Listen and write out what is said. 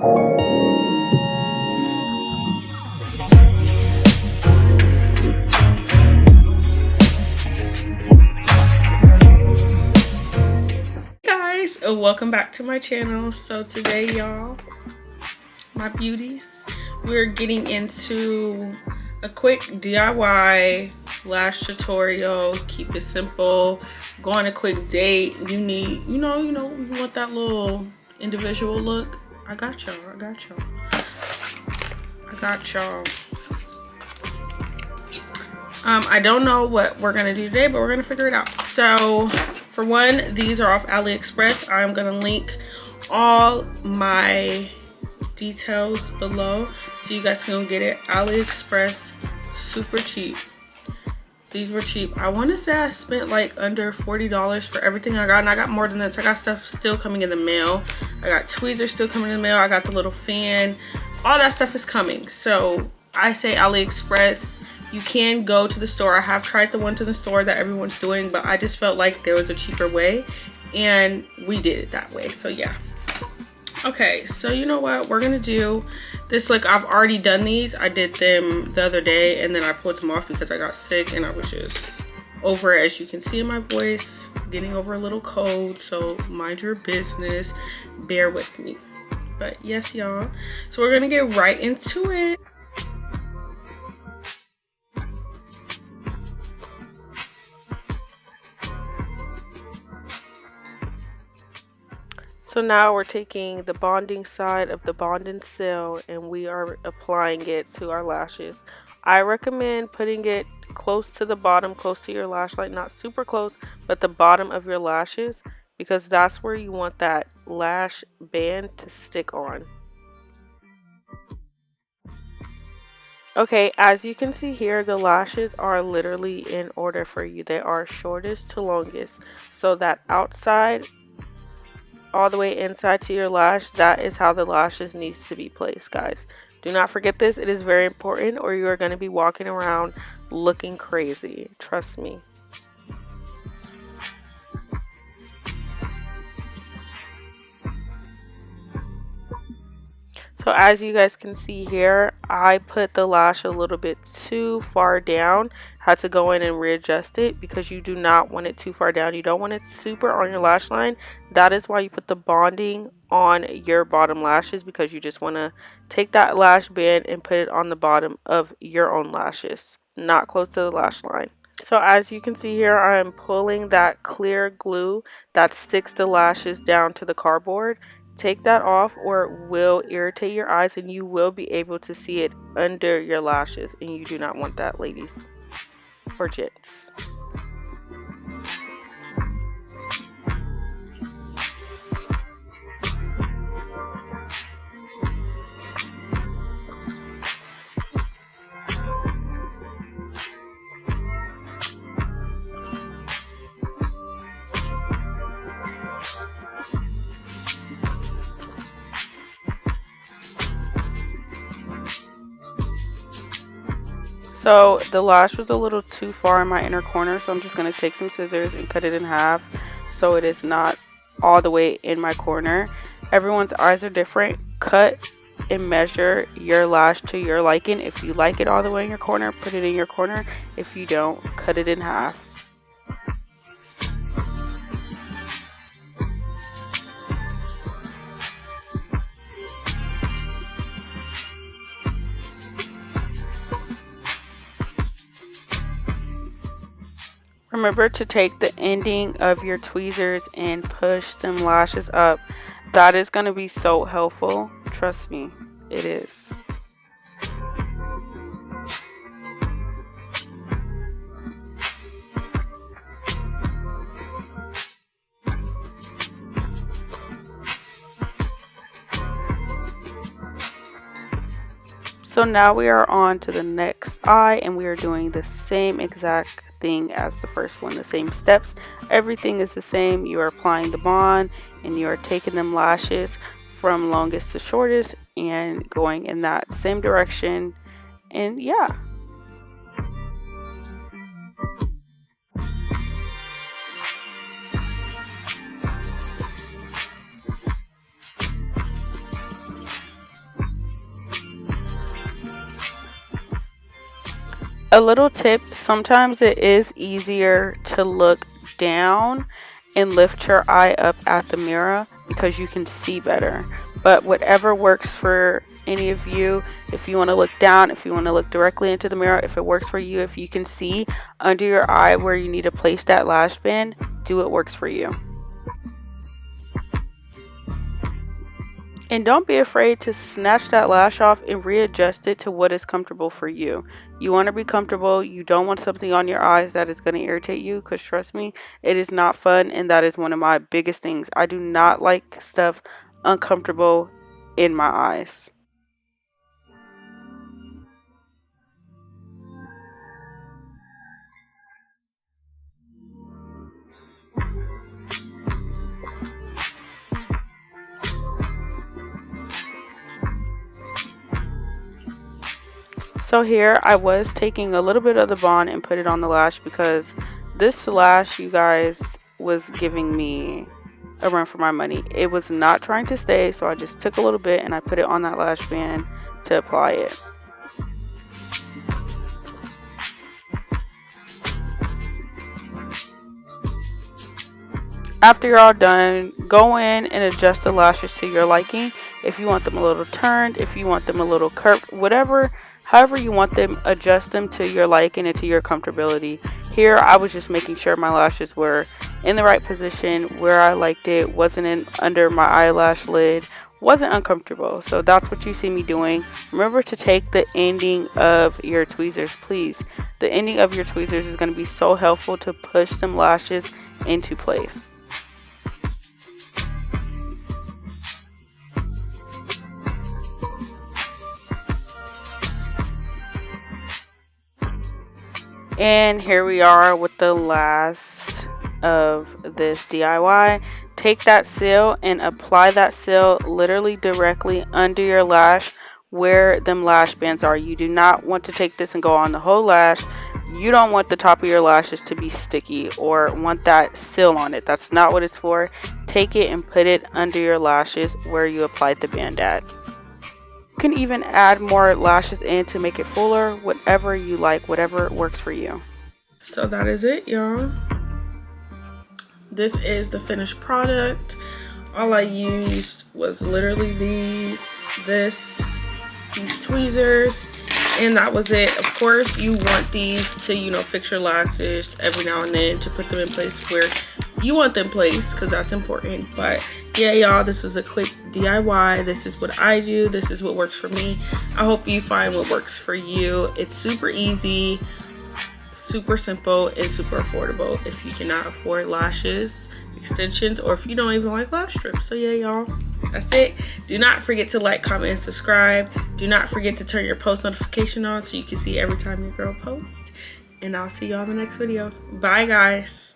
Guys, welcome back to my channel. So today, y'all, my beauties, we're getting into a quick DIY lash tutorial. Keep it simple. Go on a quick date. You need, you want that little individual look. I got y'all. I don't know what we're gonna do today, but we're gonna figure it out. So for one, these are off AliExpress. I'm gonna link all my details below so you guys can go get it. AliExpress, super cheap. These were cheap. I want to say I spent like under $40 for everything I got, and I got more than this. I got stuff still coming in the mail. I got tweezers still coming in the mail. I got the little fan. All that stuff is coming. So I say AliExpress. You can go to the store. I have tried the ones in the store that everyone's doing, but I just felt like there was a cheaper way, and we did it that way. So yeah. Okay, so you know what we're gonna do this. Like, I've already done these. I did them the other day, and then I pulled them off because I got sick and I was just over it. As you can see in my voice, getting over a little cold, so mind your business, bear with me. But yes, y'all, so we're gonna get right into it. So now we're taking the bonding side of the bonding cell and we are applying it to our lashes. I recommend putting it close to the bottom, close to your lash line, not super close, but the bottom of your lashes, because that's where you want that lash band to stick on. Okay, as you can see here, the lashes are literally in order for you. They are shortest to longest. So that outside all the way inside to your lash, that is how the lashes needs to be placed, guys. Do not forget this. It is very important, or you are going to be walking around looking crazy. Trust me. So as you guys can see here, I put the lash a little bit too far down. Had to go in and readjust it because you do not want it too far down. You don't want it super on your lash line. That is why you put the bonding on your bottom lashes, because you just want to take that lash band and put it on the bottom of your own lashes, not close to the lash line. So as you can see here, I am pulling that clear glue that sticks the lashes down to the cardboard. Take that off or it will irritate your eyes and you will be able to see it under your lashes, and you do not want that, ladies or gents. So the lash was a little too far in my inner corner, so I'm just going to take some scissors and cut it in half so it is not all the way in my corner. Everyone's eyes are different. Cut and measure your lash to your liking. If you like it all the way in your corner, put it in your corner. If you don't, cut it in half. Remember to take the ending of your tweezers and push them lashes up. That is going to be so helpful. Trust me, it is. So now we are on to the next eye, and we are doing the same exact thing as the first one, the same steps. Everything is the same. You are applying the bond and you are taking them lashes from longest to shortest and going in that same direction, and yeah. A little tip, sometimes it is easier to look down and lift your eye up at the mirror because you can see better. But whatever works for any of you, if you want to look down, if you want to look directly into the mirror, if it works for you, if you can see under your eye where you need to place that lash band, do what works for you. And don't be afraid to snatch that lash off and readjust it to what is comfortable for you. You want to be comfortable. You don't want something on your eyes that is going to irritate you, because trust me, it is not fun, and that is one of my biggest things. I do not like stuff uncomfortable in my eyes. So here I was taking a little bit of the bond and put it on the lash, because this lash, you guys, was giving me a run for my money. It was not trying to stay, so I just took a little bit and I put it on that lash band to apply it. After you're all done, go in and adjust the lashes to your liking. If you want them a little turned, if you want them a little curved, however you want them, adjust them to your liking and to your comfortability. Here I was just making sure my lashes were in the right position where I liked it, wasn't under my eyelash lid, wasn't uncomfortable. So that's what you see me doing. Remember to take the ending of your tweezers, please. The ending of your tweezers is going to be so helpful to push them lashes into place. And here we are with the last of this DIY. Take that seal and apply that seal literally directly under your lash where them lash bands are. You do not want to take this and go on the whole lash. You don't want the top of your lashes to be sticky or want that seal on it. That's not what it's for. Take it and put it under your lashes where you applied the band at. You can even add more lashes in to make it fuller, whatever you like, whatever works for you. So that is it, y'all. This is the finished product. All I used was literally these tweezers, and that was it. Of course, you want these to, fix your lashes every now and then, to put them in place where you want them placed, because that's important. But yeah, y'all, this is a quick DIY. This is what I do. This is what works for me. I hope you find what works for you. It's super easy, super simple, and super affordable if you cannot afford lashes, extensions, or if you don't even like lash strips. So yeah, y'all, that's it. Do not forget to like, comment, and subscribe. Do not forget to turn your post notification on so you can see every time your girl posts. And I'll see you on the next video. Bye, guys.